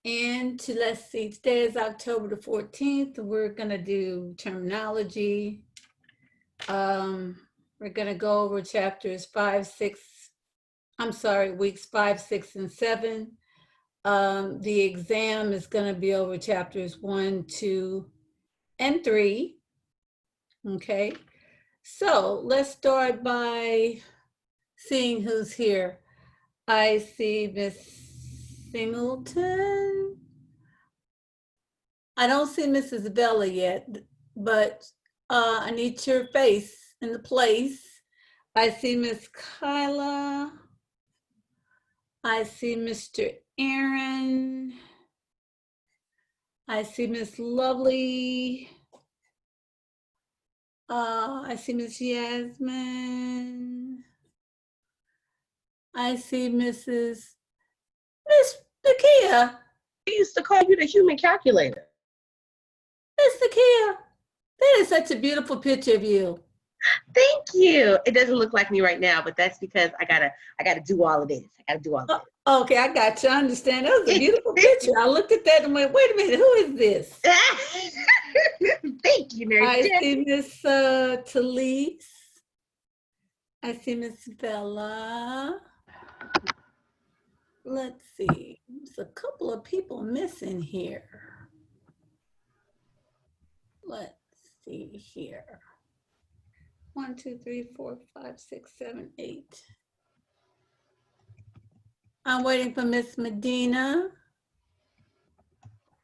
And let's see, today is October the 14th. We're going to do terminology. We're going to go over chapters 5, 6, weeks 5, 6, and 7. The exam is going to be over chapters 1, 2, and 3. Okay, so let's start by seeing who's here. I see Miss Singleton. I don't see Mrs. Bella yet, but I need your face in the place. I see Miss Kyla. I see Mr. Aaron. I see Miss Lovely. I see Miss Yasmin. I see Miss Nakia. I used to call you the human calculator. Miss Nakia, that is such a beautiful picture of you. Thank you. It doesn't look like me right now, but that's because I gotta do all of this. Okay, I got you. I understand. That was a beautiful picture. I looked at that and went, wait a minute, who is this? Thank you, Nurse. I see Miss Talise. I see Miss Bella. Let's see. There's a couple of people missing here. Let's see here. 1, 2, 3, 4, 5, 6, 7, 8. I'm waiting for Miss Medina.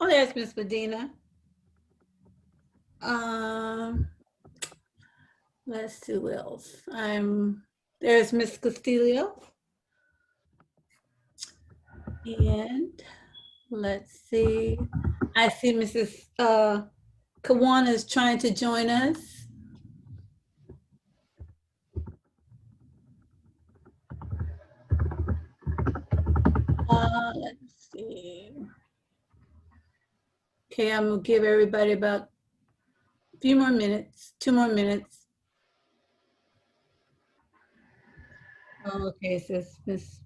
Oh, there's Miss Medina. Let's see who else. There's Miss Castillo. And let's see. I see Mrs. Kawana is trying to join us. Let's see. Okay, I'm gonna give everybody about a few more minutes, 2 more minutes. Okay, so it's Miss.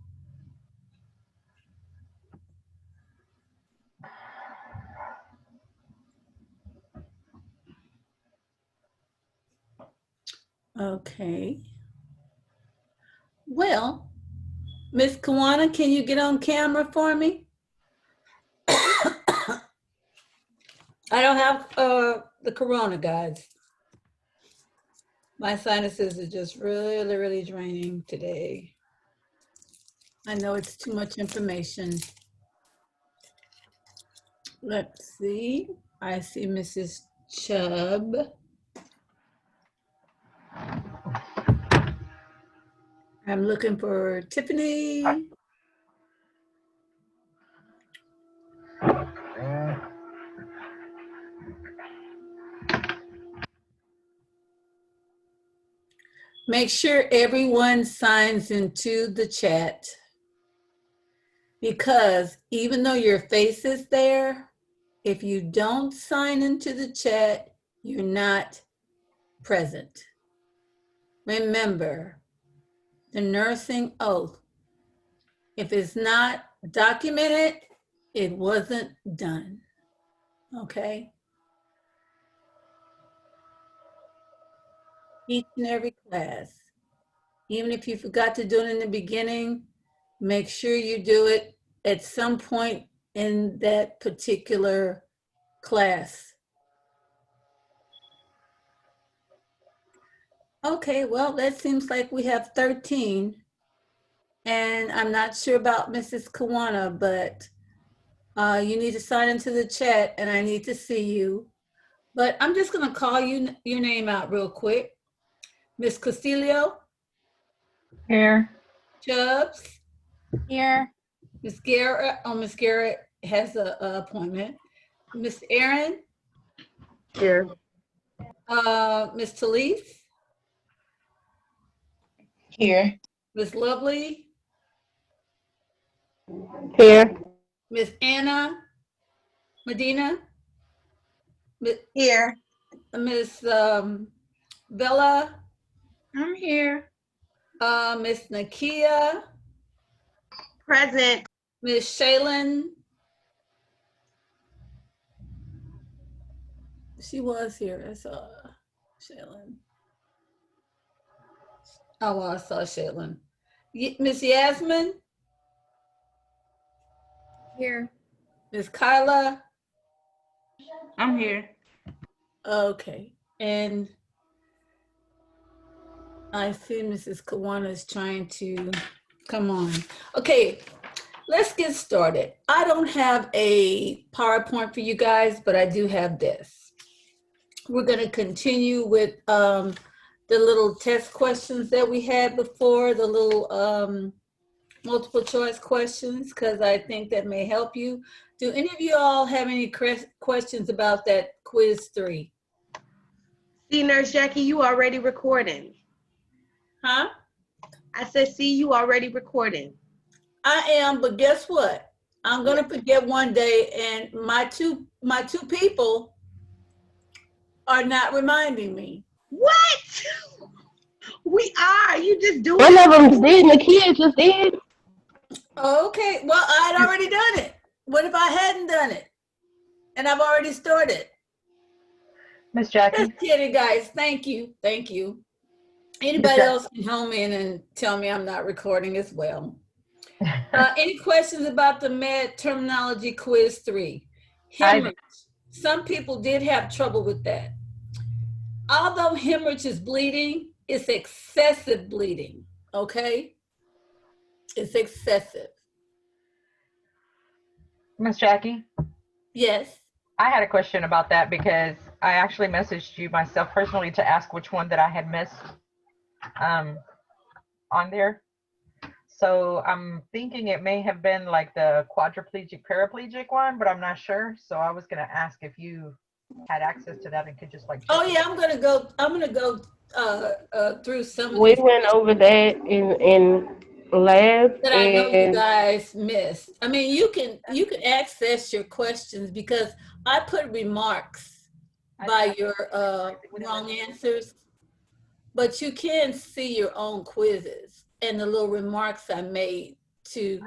Okay. Well, Miss Kawana, can you get on camera for me? I don't have the corona, guys. My sinuses are just really, really draining today. I know it's too much information. Let's see. I see Mrs. Chubb. I'm looking for Tiffany. Make sure everyone signs into the chat, because even though your face is there, if you don't sign into the chat, you're not present. Remember, the nursing oath, if it's not documented, it wasn't done, okay? Each and every class, even if you forgot to do it in the beginning, make sure you do it at some point in that particular class. Okay, well, that seems like we have 13. And I'm not sure about Mrs. Kawana, but you need to sign into the chat and I need to see you. But I'm just gonna call your name out real quick. Miss Castillo? Here. Chubbs? Here. Miss Garrett? Oh, Miss Garrett has an appointment. Miss Aaron? Here. Miss Talise? Here. Miss Lovely? Here. Miss Anna Medina? Here. Miss Bella? I'm here. Miss Nakia? Present. Miss Shaylin? She was here. I saw Shaylin. Oh, well, I saw Shaylin. Miss Yasmin, Here. Miss Kyla. I'm here. Okay. And I see Mrs. Kawana is trying to come on. Okay, let's get started. I don't have a PowerPoint for you guys, but I do have this. We're going to continue with the little test questions that we had before, the little multiple choice questions, because I think that may help you. Do any of you all have any questions about that quiz 3? See, Nurse Jackie, you already recording. Huh? I said, see, you already recording. I am, but guess what? I'm gonna forget one day, and my two people are not reminding me. What? We are. You just do One it. of them did, and the kid just did. Okay, well, I'd already done it. What if I hadn't done it? And I've already started. Miss Jackie. Just kidding, guys. Thank you. Thank you. Anybody else can home in and tell me I'm not recording as well. Any questions about the med terminology quiz 3? Hemorrhage. Some people did have trouble with that. Although hemorrhage is bleeding, it's excessive bleeding, okay? It's excessive. Miss Jackie, Yes. I had a question about that because I actually messaged you myself personally to ask which one that I had missed on there. So I'm thinking it may have been like the quadriplegic paraplegic one, but I'm not sure. So I was gonna ask if you had access to that and could just like. Oh yeah, I'm gonna go through some of We these went over that in lab, that I know you and guys missed. I mean, you can access your questions because I put remarks by your wrong answers, but you can see your own quizzes and the little remarks I made to.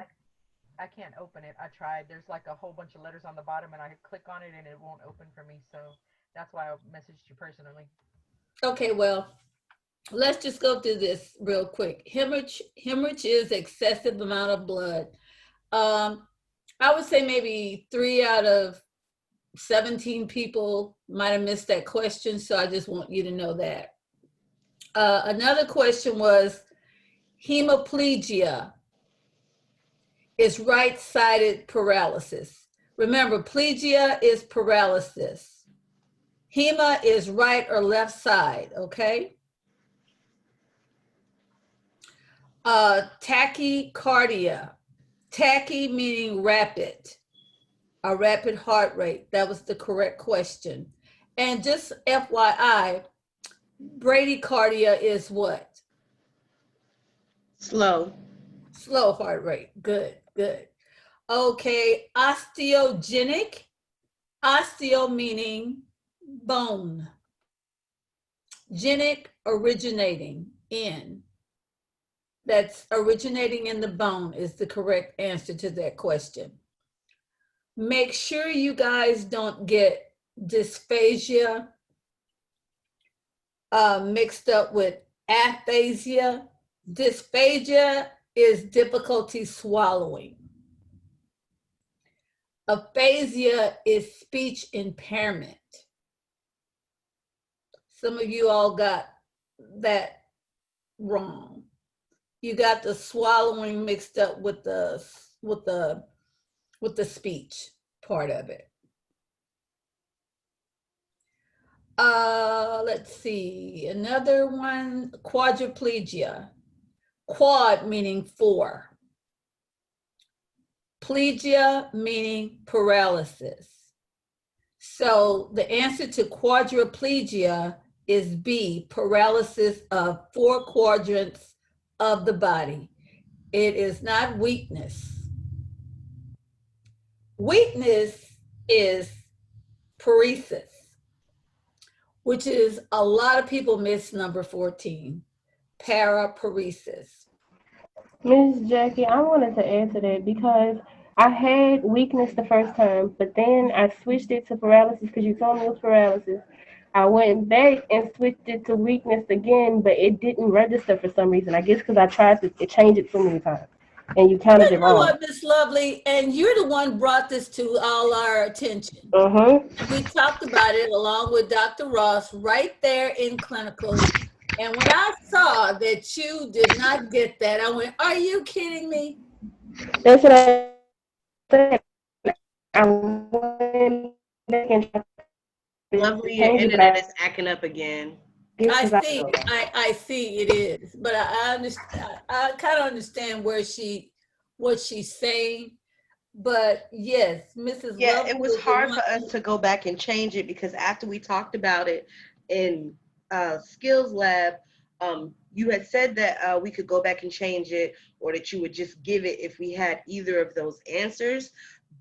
I can't open it. I tried. There's like a whole bunch of letters on the bottom, and I click on it and it won't open for me. So that's why I messaged you personally. Okay, well, let's just go through this real quick. Hemorrhage is excessive amount of blood. I would say maybe 3 out of 17 people might have missed that question, so I just want you to know that. Another question was hemiplegia is right-sided paralysis. Remember, plegia is paralysis. Hema is right or left side, okay? Tachycardia. Tachy meaning rapid, a rapid heart rate. That was the correct question. And just FYI, bradycardia is what? Slow. Slow heart rate. Good, good. Okay, osteogenic. Osteo meaning bone. Genic, originating in. That's originating in the bone is the correct answer to that question. Make sure you guys don't get dysphagia mixed up with aphasia. Dysphagia is difficulty swallowing. Aphasia is speech impairment. Some of you all got that wrong. You got the swallowing mixed up with the speech part of it. Let's see, another one, quadriplegia. Quad meaning 4. Plegia meaning paralysis. So the answer to quadriplegia is B, paralysis of 4 quadrants of the body. It is not weakness. Weakness is paresis, which is a lot of people miss number 14, paraparesis. Miss Jackie, I wanted to answer that because I had weakness the first time, but then I switched it to paralysis because you told me it was paralysis. I went back and switched it to weakness again, but it didn't register for some reason. I guess because I tried to change it so many times, and you counted You it know wrong. what, Miss Lovely, and you're the one brought this to all our attention. Mhm. And we talked about it along with Dr. Ross right there in clinical. And when I saw that you did not get that, I went, are you kidding me? That's what I said. I went back and tried to Lovely, your change it, but internet I is acting up again. guess I because I see, I see it is, but I understand, I kind of understand what she's saying. But yes, Mrs. Yeah, it Lovely was is the hard one. for us to go back and change it because after we talked about it in skills lab, you had said that we could go back and change it, or that you would just give it if we had either of those answers.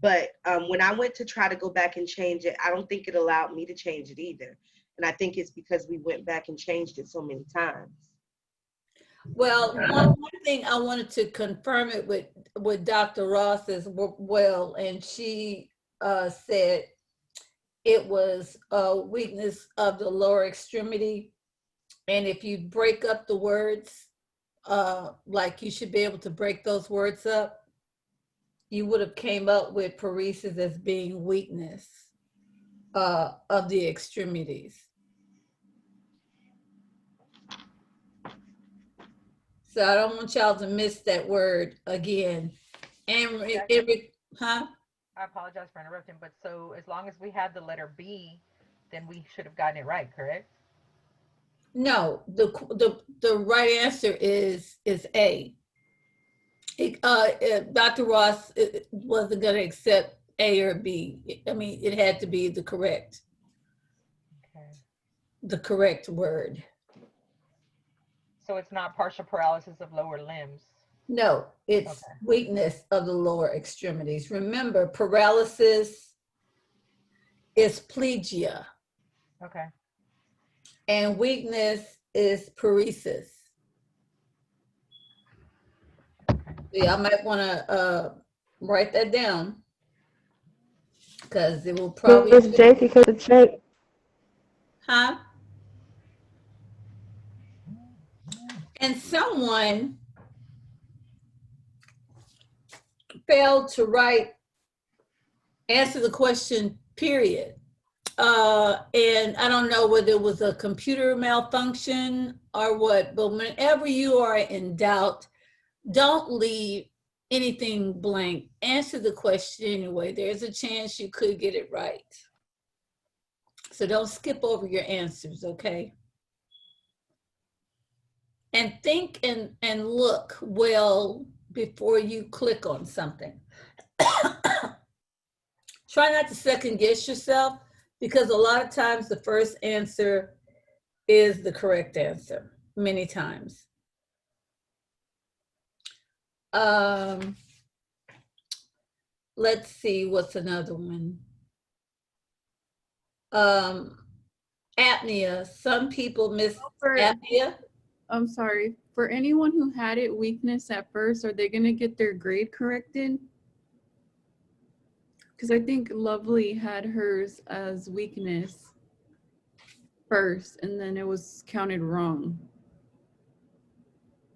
But when I went to try to go back and change it, I don't think it allowed me to change it either. And I think it's because we went back and changed it so many times. Well, one thing I wanted to confirm it with Dr. Ross as well, and she said it was a weakness of the lower extremity. And if you break up the words, like you should be able to break those words up, you would have came up with paresis as being weakness of the extremities. So I don't want y'all to miss that word again. And huh? I apologize for interrupting, but so as long as we had the letter B, then we should have gotten it right, correct? No, the right answer is A. Dr. Ross wasn't going to accept A or B. I mean, it had to be Okay. the correct word. So it's not partial paralysis of lower limbs. No, it's Okay. weakness of the lower extremities. Remember, paralysis is plegia, Okay. and weakness is paresis. Yeah, I might want to write that down because it will probably, Miss Jackie could check. huh? And someone failed to answer the question, period. And I don't know whether it was a computer malfunction or what, but whenever you are in doubt, don't leave anything blank. Answer the question anyway. There's a chance you could get it right. So don't skip over your answers, okay? And think and look well before you click on something. Try not to second guess yourself, because a lot of times the first answer is the correct answer, many times. Let's see, what's another one? Apnea. Some people miss apnea. I'm sorry. For anyone who had it weakness at first, are they going to get their grade corrected? Because I think Lovely had hers as weakness first, and then it was counted wrong.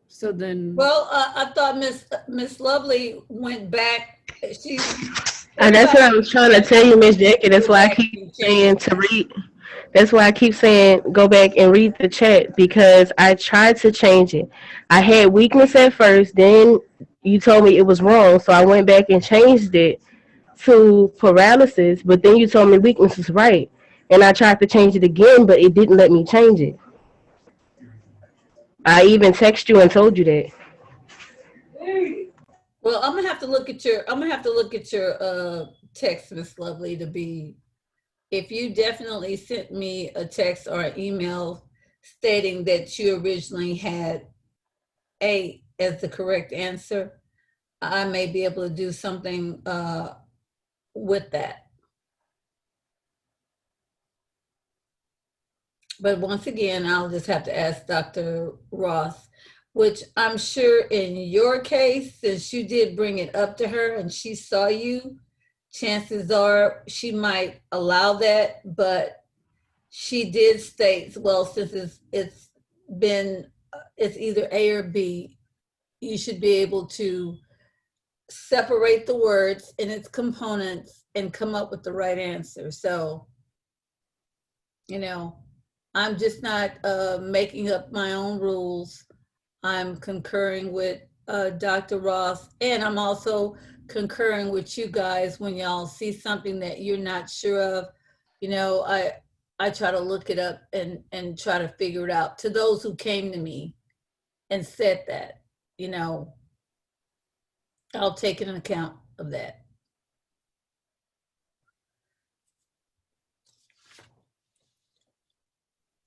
So then, Well, I thought Miss Lovely went back. She And that's what I was trying to tell you, Miss Jackie. That's go why I back keep and saying change. to read. That's why I keep saying go back and read the chat because I tried to change it. I had weakness at first, then you told me it was wrong, so I went back and changed it to paralysis, but then you told me weakness was right. And I tried to change it again, but it didn't let me change it. I even texted you and told you that. Well, I'm gonna have to look at your text, Miss Lovely, to be, if you definitely sent me a text or an email stating that you originally had A as the correct answer, I may be able to do something with that. But once again, I'll just have to ask Dr. Ross. which I'm sure in your case, since you did bring it up to her and she saw you, chances are she might allow that, but she did state, well, since it's been, it's either A or B, you should be able to separate the words in its components and come up with the right answer. So, you know, I'm just not making up my own rules. I'm concurring with Dr. Ross, and I'm also concurring with you guys when y'all see something that you're not sure of. You know, I try to look it up and try to figure it out. To those who came to me and said that, you know, I'll take an account of that.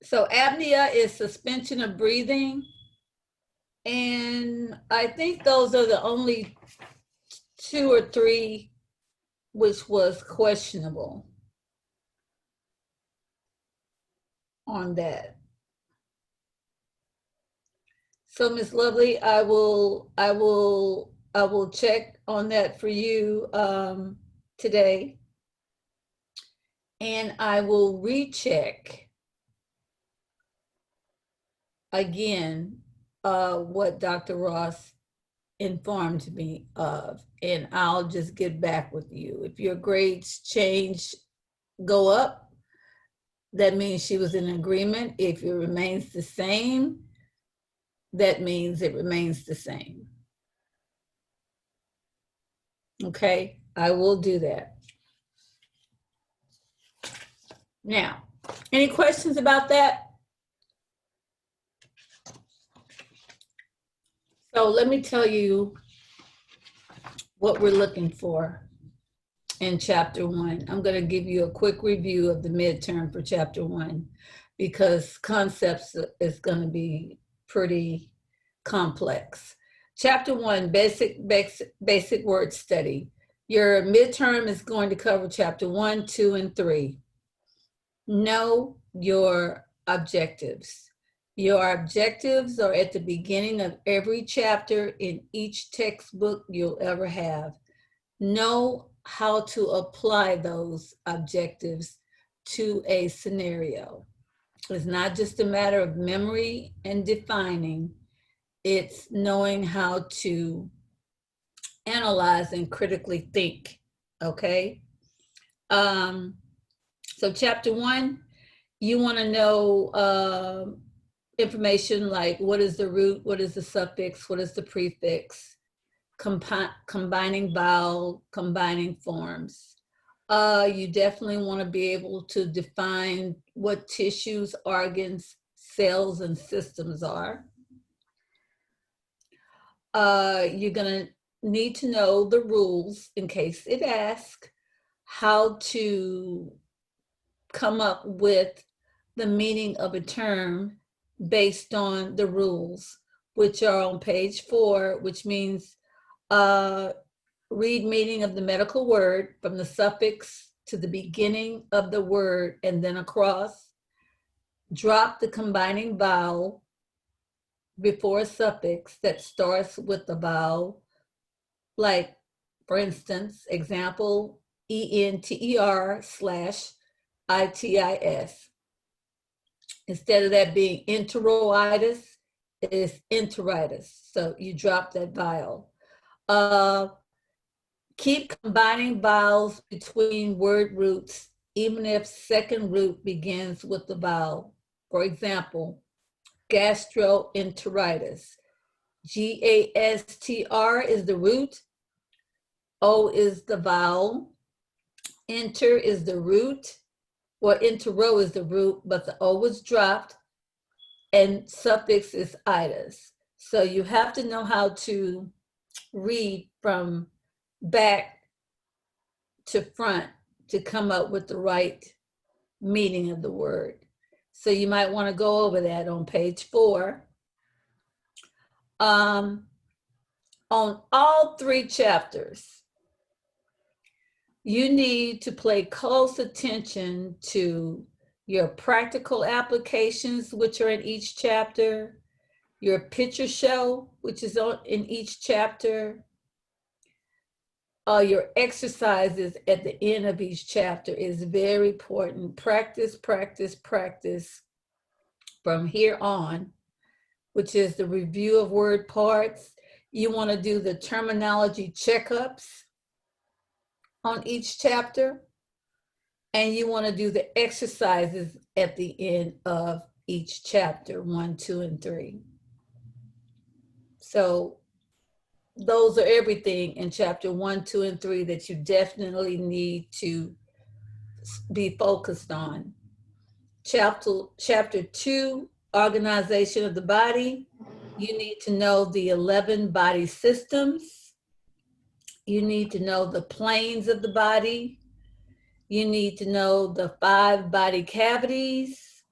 So apnea is suspension of breathing. And I think those are the only 2 or 3 which was questionable on that. So Ms. Lovely, I will check on that for you today. And I will recheck again what Dr. Ross informed me of, and I'll just get back with you. If your grades go up, that means she was in agreement. If it remains the same, that means it remains the same. Okay, I will do that. Now, any questions about that? So let me tell you what we're looking for in chapter 1. I'm going to give you a quick review of the midterm for chapter 1 because concepts is going to be pretty complex. Chapter 1, basic word study. Your midterm is going to cover chapter 1, 2, and 3. Know your objectives. Your objectives are at the beginning of every chapter in each textbook you'll ever have. Know how to apply those objectives to a scenario. It's not just a matter of memory and defining, it's knowing how to analyze and critically think, okay? So chapter 1, you want to know information like what is the root, what is the suffix, what is the prefix, combining vowel, combining forms. You definitely want to be able to define what tissues, organs, cells, and systems are. You're going to need to know the rules in case it asks, how to come up with the meaning of a term based on the rules, which are on page 4, which means read meaning of the medical word from the suffix to the beginning of the word and then across. Drop the combining vowel before a suffix that starts with the vowel, like, for instance, example, ENTER/ITIS. Instead of that being enteroitis, it is enteritis. So you drop that vowel. Keep combining vowels between word roots, even if second root begins with the vowel. For example, gastroenteritis. GASTR is the root, O is the vowel, enter is the root, or entero is the root, but the O was dropped, and suffix is itis. So you have to know how to read from back to front to come up with the right meaning of the word. So you might want to go over that on page 4. On all 3 chapters, you need to pay close attention to your practical applications, which are in each chapter, your picture show, which is in each chapter, your exercises at the end of each chapter is very important. Practice, practice, practice from here on, which is the review of word parts. You want to do the terminology checkups on each chapter, and you want to do the exercises at the end of each chapter, 1, 2, and 3. So those are everything in chapter 1, 2, and 3 that you definitely need to be focused on. Chapter 2, organization of the body. You need to know the 11 body systems. You need to know the planes of the body. You need to know the 5 body cavities.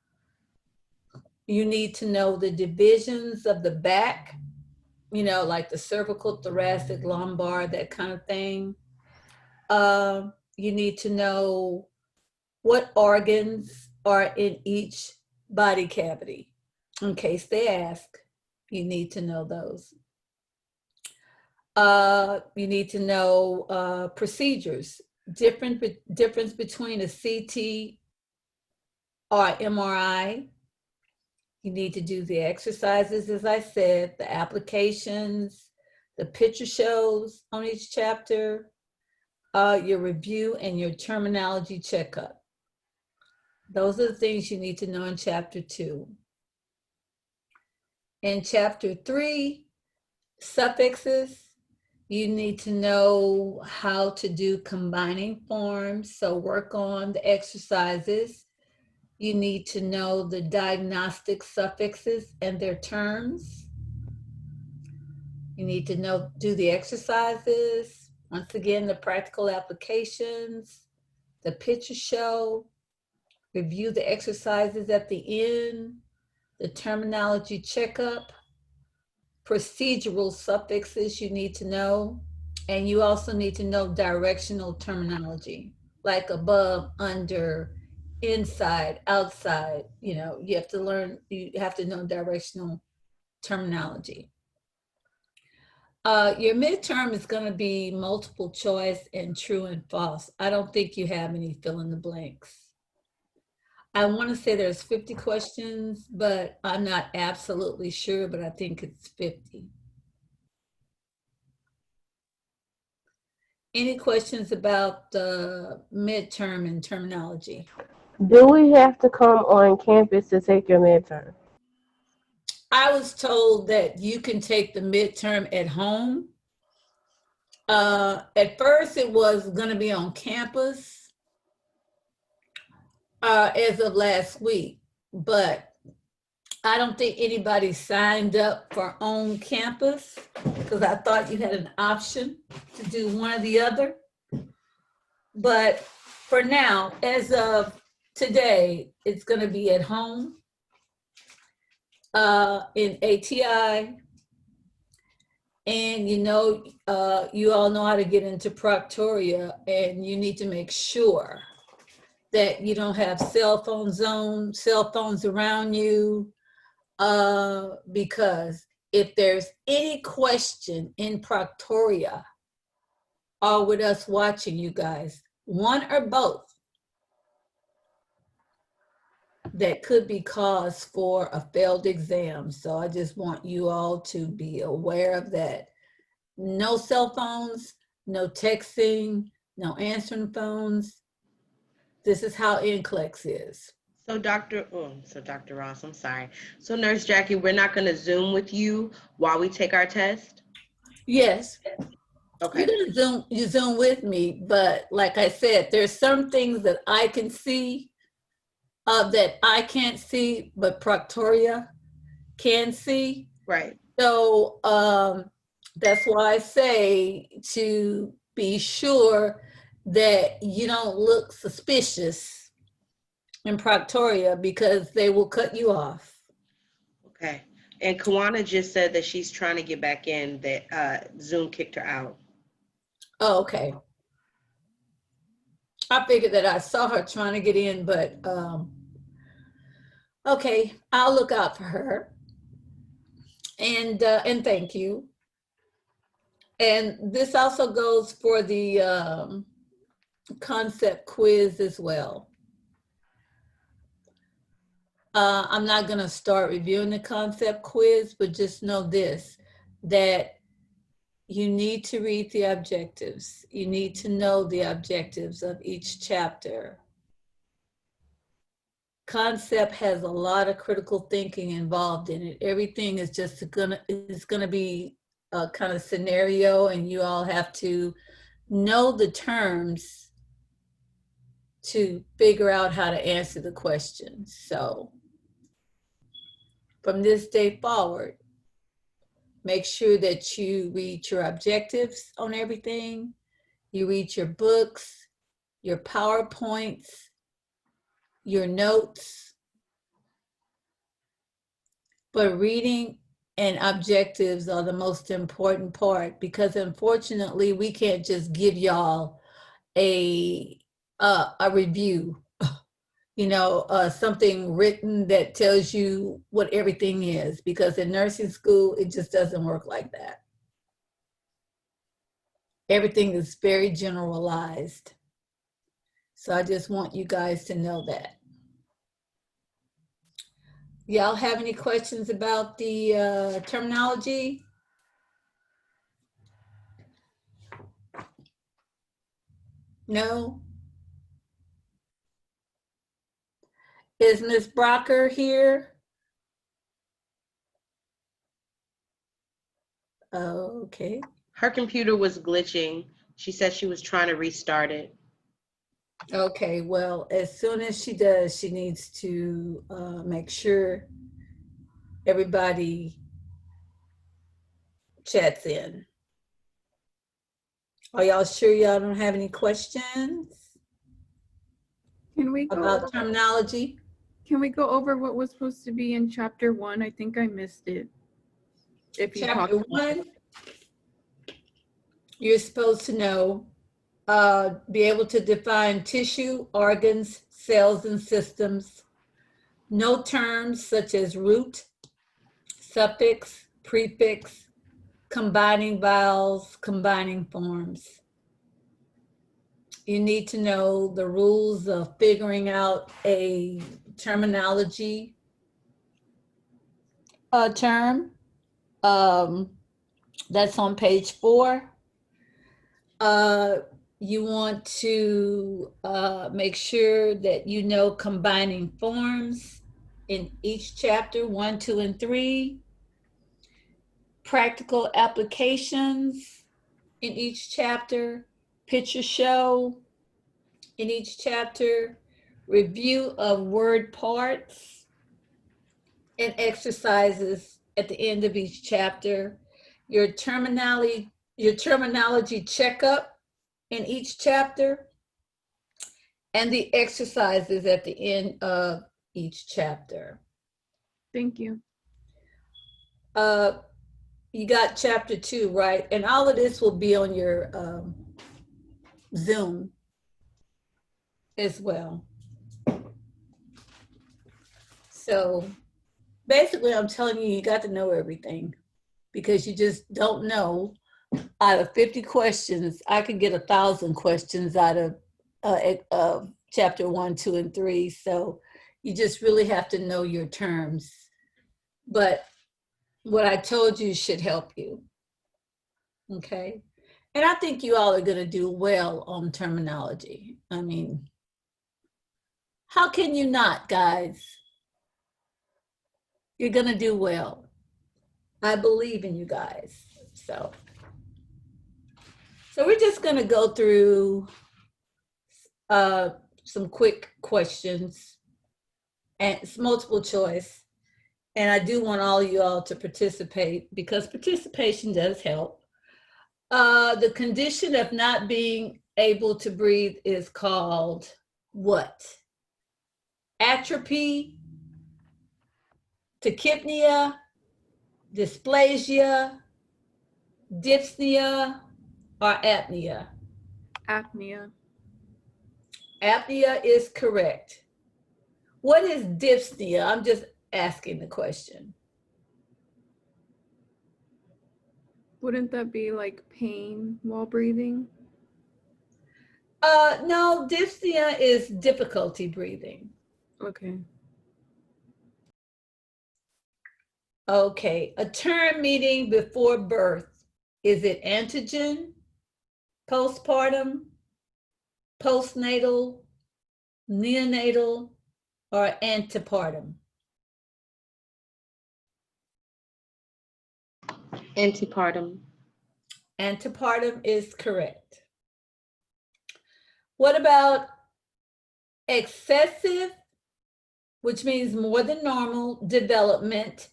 You need to know the divisions of the back, like the cervical, thoracic, lumbar, that kind of thing. You need to know what organs are in each body cavity. In case they ask, you need to know those. You need to know procedures, difference between a CT or MRI. You need to do the exercises, as I said, the applications, the picture shows on each chapter, your review, and your terminology checkup. Those are the things you need to know in chapter 2. In chapter 3, suffixes, you need to know how to do combining forms, so work on the exercises. You need to know the diagnostic suffixes and their terms. You need to do the exercises. Once again, the practical applications, the picture show, review the exercises at the end, the terminology checkup, procedural suffixes you need to know, and you also need to know directional terminology, like above, under, inside, outside. You have to know directional terminology. Your midterm is going to be multiple choice and true and false. I don't think you have any fill in the blanks. I want to say there's 50 questions, but I'm not absolutely sure, but I think it's 50. Any questions about the midterm and terminology? Do we have to come on campus to take your midterm? I was told that you can take the midterm at home. At first, it was going to be on campus as of last week, but I don't think anybody signed up for on campus because I thought you had an option to do one or the other. But for now, as of today, it's going to be at home in ATI. And you all know how to get into Proctoria, and you need to make sure that you don't have cell phones around you, because if there's any question in Proctoria or with us watching you guys, one or both, that could be cause for a failed exam. So I just want you all to be aware of that. No cell phones, no texting, no answering phones. This is how NCLEX is. So Dr. Ross, I'm sorry. So Nurse Jackie, we're not going to Zoom with you while we take our test? Yes. Okay. You're going to Zoom with me, but like I said, there's some things that I can see that I can't see, but Proctoria can see. Right. So that's why I say to be sure that you don't look suspicious in Proctoria because they will cut you off. Okay. And Kawana just said that she's trying to get back in, that Zoom kicked her out. Oh, okay. I figured that I saw her trying to get in, but okay, I'll look out for her. And thank you. And this also goes for the concept quiz as well. I'm not going to start reviewing the concept quiz, but just know this, that you need to read the objectives. You need to know the objectives of each chapter. Concept has a lot of critical thinking involved in it. Everything is just gonna be a kind of scenario, and you all have to know the terms to figure out how to answer the questions. So from this day forward, make sure that you read your objectives on everything. You read your books, your PowerPoints, your notes. But reading and objectives are the most important part, because unfortunately we can't just give y'all a review, something written that tells you what everything is, because in nursing school it just doesn't work like that. Everything is very generalized. So I just want you guys to know that. Y'all have any questions about the terminology? No? Is Ms. Brocker here? Okay. Her computer was glitching. She said she was trying to restart it. Okay, well, as soon as she does, she needs to make sure everybody chats in. Are y'all sure y'all don't have any questions Can we go about over, terminology? can we go over what was supposed to be in chapter 1? I think I missed it. If you Chapter talked 1, you're supposed to know, be able to define tissue, organs, cells, and systems. Know terms such as root, suffix, prefix, combining vowels, combining forms. You need to know the rules of figuring out a terminology term. That's on page 4. You want to make sure that you know combining forms in each chapter, 1, 2, and 3. Practical applications in each chapter. Picture show in each chapter. Review of word parts and exercises at the end of each chapter. Your terminology checkup in each chapter, and the exercises at the end of each chapter. Thank you. You got chapter 2, right? And all of this will be on your Zoom as well. So basically, I'm telling you, you got to know everything, because you just don't know. Out of 50 questions, I could get 1,000 questions out of chapter 1, 2, and 3. So you just really have to know your terms. But what I told you should help you. Okay. And I think you all are going to do well on terminology. I mean, how can you not, guys? You're going to do well. I believe in you guys. So we're just going to go through some quick questions, and it's multiple choice. And I do want all of you all to participate, because participation does help. The condition of not being able to breathe is called what? Atrophy, tachypnea, dysplasia, dyspnea, or apnea? Apnea. Apnea is correct. What is dyspnea? I'm just asking the question. Wouldn't that be like pain while breathing? No, dyspnea is difficulty breathing. Okay. Okay, a term meeting before birth. Is it antigen, postpartum, postnatal, neonatal, or antepartum? Antepartum. Antepartum is correct. What about excessive, which means more than normal development,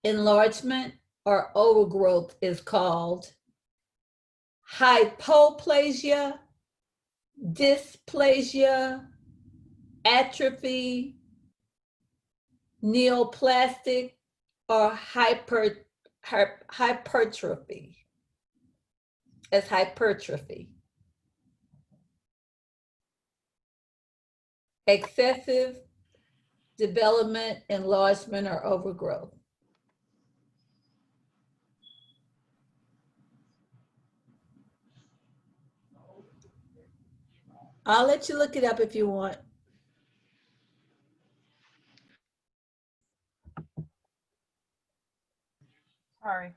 enlargement, or overgrowth is called hypoplasia, dysplasia, atrophy, neoplastic, or hypertrophy. As hypertrophy. Excessive development, enlargement, or overgrowth. I'll let you look it up if you want. Sorry.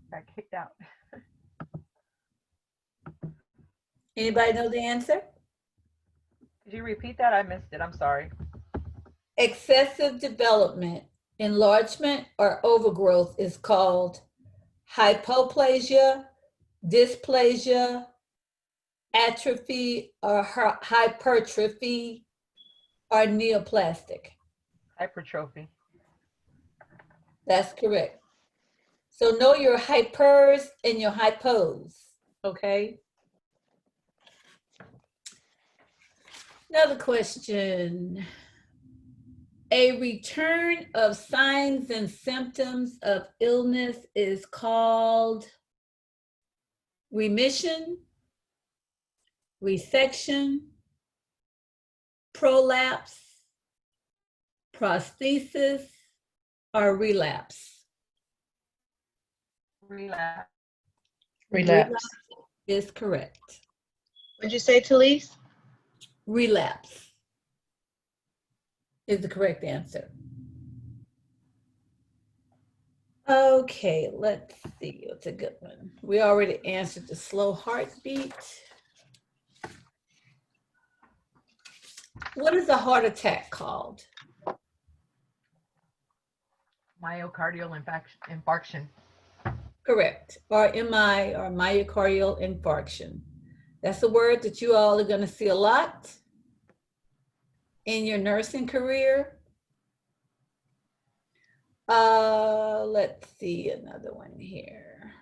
Got kicked out. Anybody know the answer? Could you repeat that? I missed it. I'm sorry. Excessive development, enlargement, or overgrowth is called hypoplasia, dysplasia, atrophy, or hypertrophy, or neoplastic. Hypertrophy. That's correct. So know your hypers and your hypos, okay? Another question. A return of signs and symptoms of illness is called remission, resection, prolapse, prosthesis, or relapse. Relapse. Relapse. Is correct. What'd you say, Talise? Relapse is the correct answer. Okay, let's see. What's a good one? We already answered the slow heartbeat. What is a heart attack called? Myocardial infarction. Correct. Or MI, or myocardial infarction. That's a word that you all are going to see a lot in your nursing career. Let's see another one here.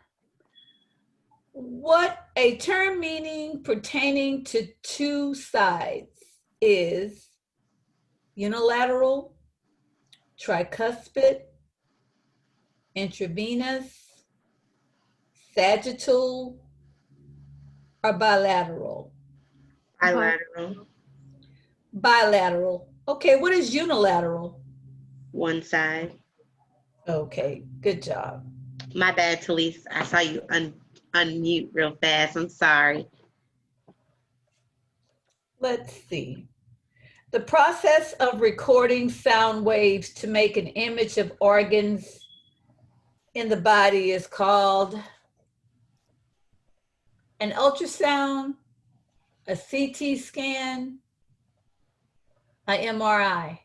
What a term meaning pertaining to two sides is unilateral, tricuspid, intravenous, sagittal, or bilateral? Bilateral. Bilateral. Okay, what is unilateral? One side. Okay, good job. My bad, Talise. I saw you unmute real fast. I'm sorry. Let's see. The process of recording sound waves to make an image of organs in the body is called an ultrasound, a CT scan, an MRI.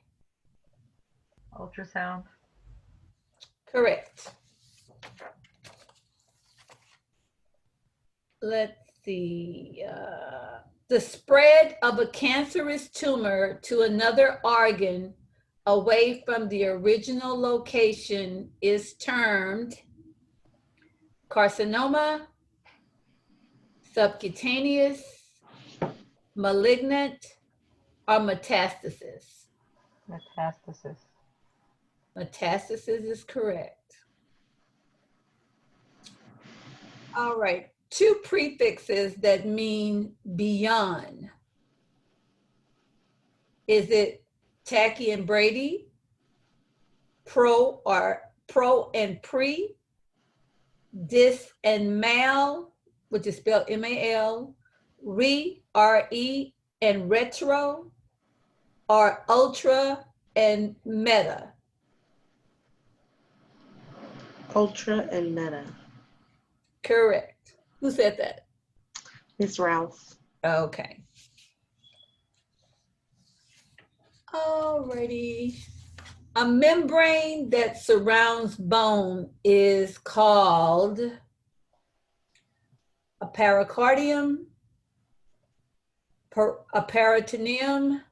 Ultrasound. Correct. Let's see. The spread of a cancerous tumor to another organ away from the original location is termed carcinoma, subcutaneous, malignant, or metastasis. Metastasis. Metastasis is correct. All right, two prefixes that mean beyond. Is it Tacky and Brady, pro or pro and pre, dis and mal, which is spelled M-A-L, re, R-E, and retro, or ultra and meta. Ultra and meta. Correct. Who said that? Miss Rouse. Okay. Alrighty. A membrane that surrounds bone is called a pericardium, a peritoneum,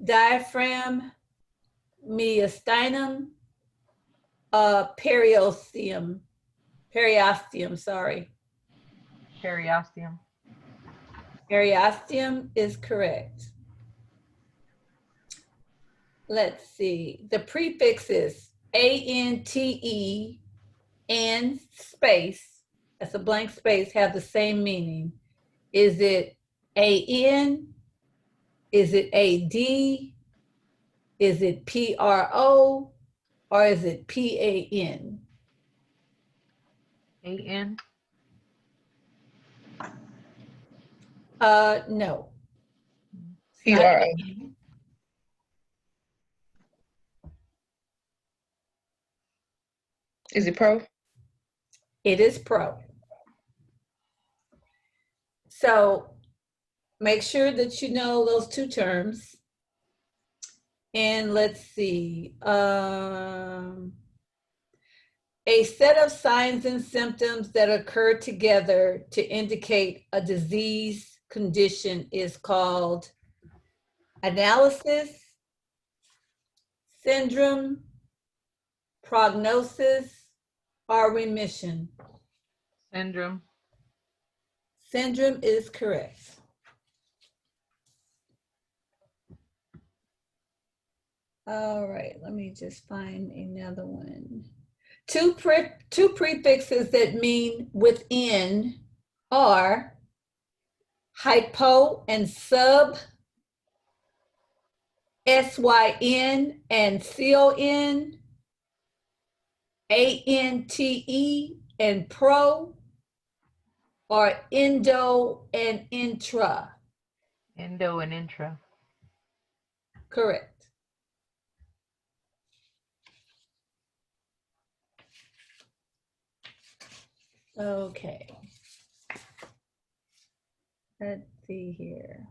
diaphragm, mediastinum, periosteum, sorry. Periosteum. Periosteum is correct. Let's see. The prefixes ANTE and space, that's a blank space, have the same meaning. Is it AN? Is it AD? Is it PRO? Or is it PAN? AN. No. PRO. Is it pro? It is pro. So make sure that you know those two terms. And let's see. A set of signs and symptoms that occur together to indicate a disease condition is called analysis, syndrome, prognosis, or remission. Syndrome. Syndrome is correct. All right, let me just find another one. Two prefixes that mean within are hypo and sub, SYN and CON, ANTE and pro, or endo and intra. Endo and intra. Correct. Okay. Let's see here.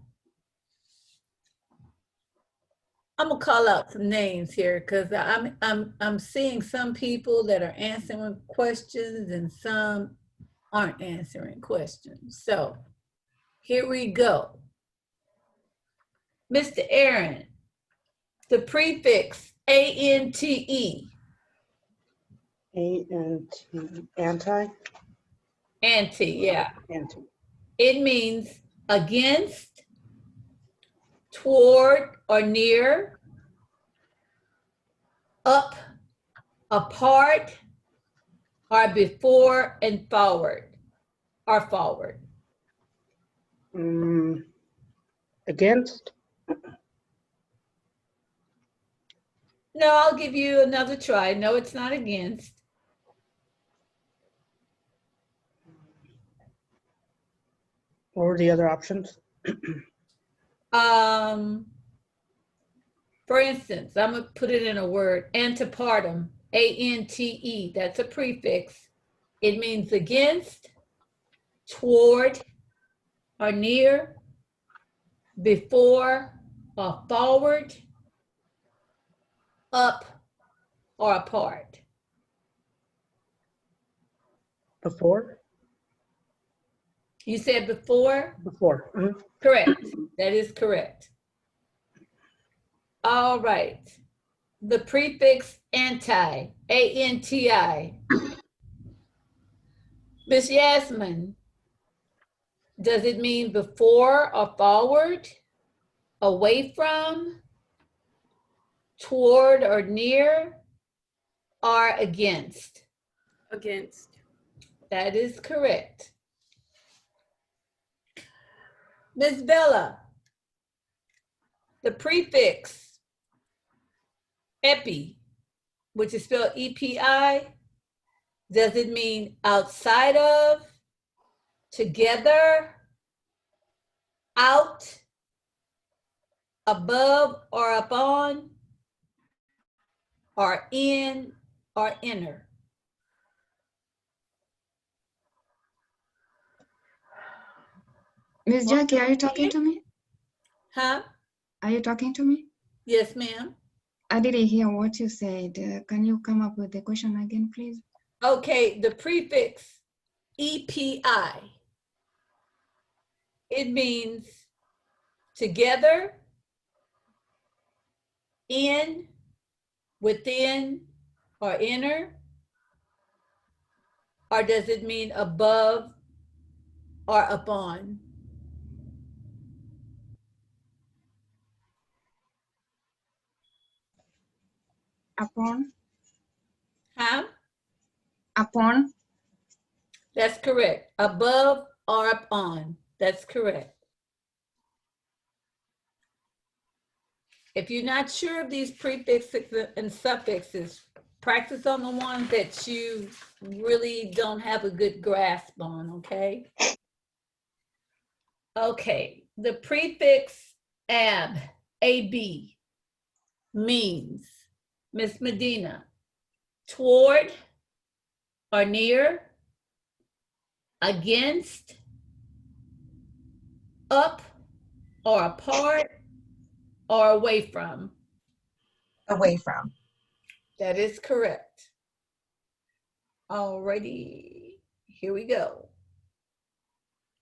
I'm gonna call out some names here because I'm seeing some people that are answering questions and some aren't answering questions. So here we go. Mr. Aaron, the prefix ANTE. Anti? Anti, yeah. Anti. It means against, toward or near, up, apart, or before and forward, or forward. Against? No, I'll give you another try. No, it's not against. What were the other options? For instance, I'm gonna put it in a word, antepartum, ANTE, that's a prefix. It means against, toward, or near, before, or forward, up, or apart. Before? You said before? Before. Correct. That is correct. All right. The prefix anti, ANTI. Miss Yasmin, does it mean before or forward, away from, toward or near, or against? Against. That is correct. Miss Bella, the prefix epi, which is spelled EPI, does it mean outside of, together, out, above or upon, or in or inner? Miss Jackie, are you talking to me? Huh? Are you talking to me? Yes, ma'am. I didn't hear what you said. Can you come up with the question again, please? Okay, the prefix EPI, it means together, in, within, or inner? Or does it mean above or upon? Upon? Huh? Upon? That's correct. Above or upon. That's correct. If you're not sure of these prefixes and suffixes, practice on the ones that you really don't have a good grasp on, okay? Okay, the prefix AB, means, Miss Medina, toward or near, against, up or apart, or away from. Away from. That is correct. Alrighty, here we go.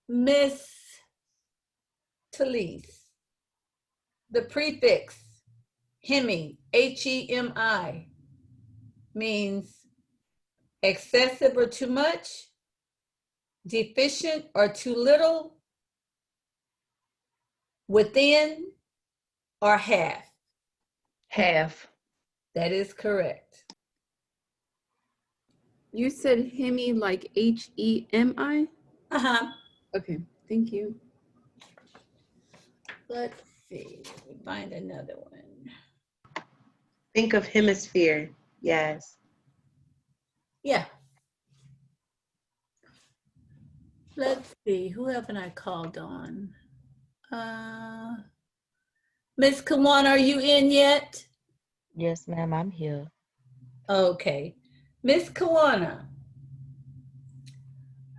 Miss Talise, the prefix Hemi, Hemi, means excessive or too much, deficient or too little, within or half. Half. That is correct. You said Hemi like Hemi? Uh-huh. Okay, thank you. Let's see, let me find another one. Think of hemisphere. Yes. Yeah. Let's see, who haven't I called on? Miss Kawan, are you in yet? Yes, ma'am, I'm here. Okay. Miss Kawana,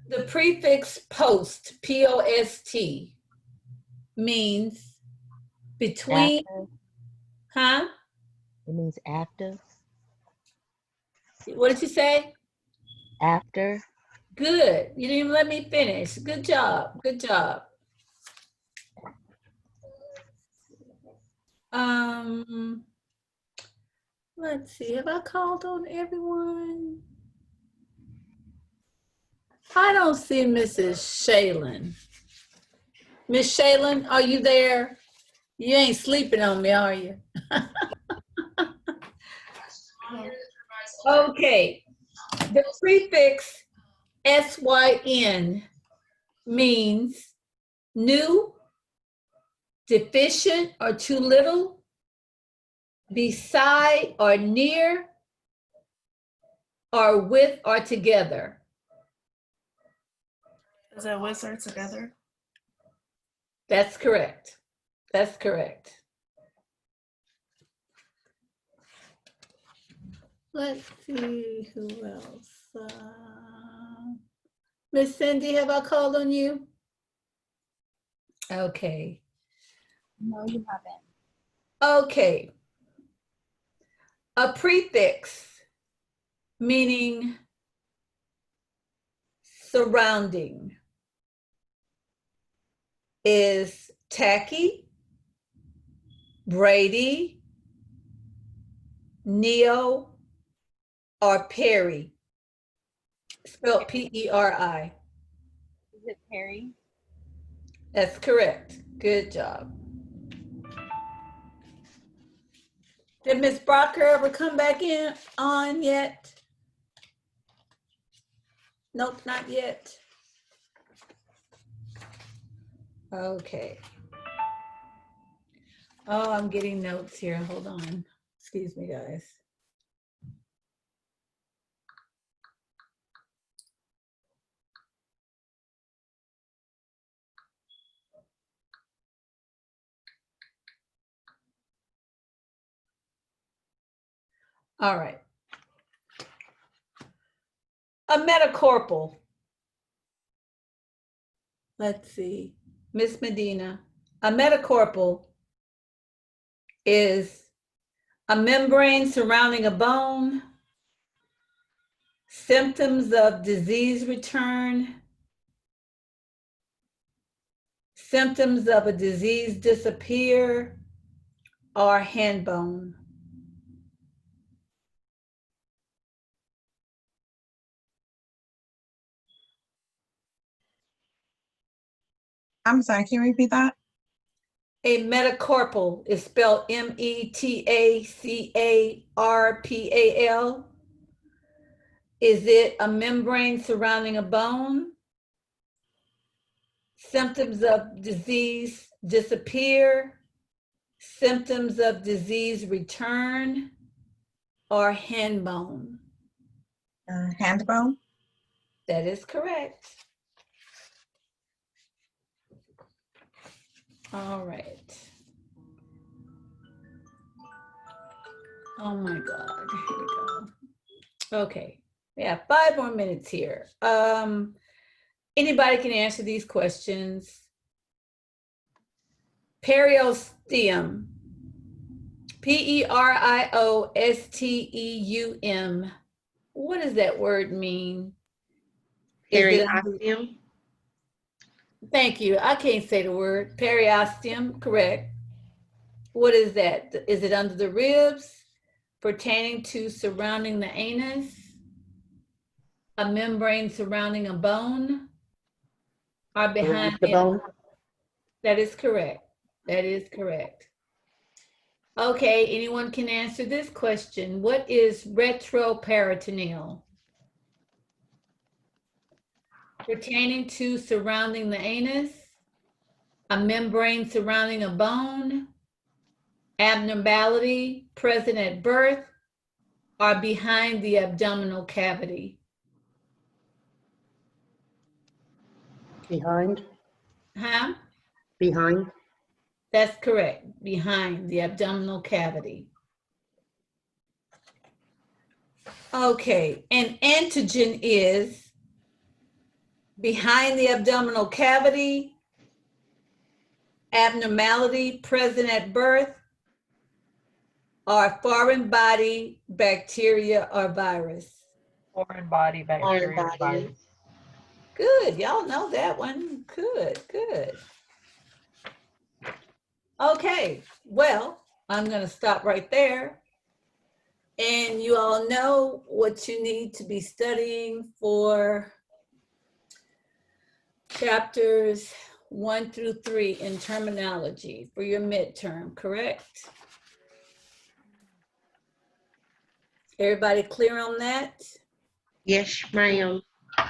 the prefix post, P-O-S-T, means between, After. huh? It means after. What did you say? After. Good. You didn't even let me finish. Good job. Good job. Let's see. Have I called on everyone? I don't see Mrs. Shaylin. Miss Shaylin, are you there? You ain't sleeping on me, are you? Okay. The prefix SYN means new, deficient or too little, beside or near, or with or together. Is that with or together? That's correct. That's correct. Let's see who else. Miss Cindy, have I called on you? Okay. No, you haven't. Okay. A prefix meaning surrounding is tacky, Brady, Neo, or Perry. Spelled P-E-R-I. Is it Perry? That's correct. Good job. Did Miss Brocker ever come back in on yet? Nope, not yet. Okay. Oh, I'm getting notes here. Hold on. Excuse me, guys. All right. A metacarpal. Let's see. Miss Medina. A metacarpal is a membrane surrounding a bone. Symptoms of disease return. Symptoms of a disease disappear, or hand bone. I'm sorry, can you repeat that? A metacarpal is spelled METACARPAL. Is it a membrane surrounding a bone? Symptoms of disease disappear. Symptoms of disease return, or hand bone. Hand bone. That is correct. All right. Oh my God, here we go. Okay, we have 5 more minutes here. Anybody can answer these questions. Periosteum, Periosteum. What does that word mean? Periosteum. Thank you. I can't say the word. Periosteum, correct. What is that? Is it under the ribs, pertaining to surrounding the anus, a membrane surrounding a bone, or behind The bone. That is correct. That is correct. Okay, anyone can answer this question. What is retroperitoneal? Pertaining to surrounding the anus, a membrane surrounding a bone, abnormality present at birth, or behind the abdominal cavity? Behind. Huh? Behind. That's correct. Behind the abdominal cavity. Okay, an antigen is behind the abdominal cavity, abnormality present at birth, or foreign body, bacteria, or virus. Foreign body bacteria Foreign body. virus. Good, y'all know that one. Good, good. Okay, well, I'm gonna stop right there. And you all know what you need to be studying for chapters 1 through 3 in terminology for your midterm, correct? Everybody clear on that? Yes, ma'am.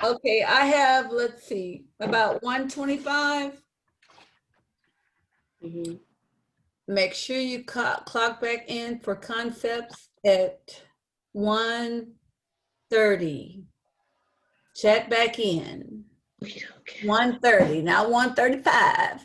Okay, I have, let's see, about 125. Mm-hmm. Make sure you clock back in for concepts at 1:30. Check back in. Okay. 1:30, not 1:35.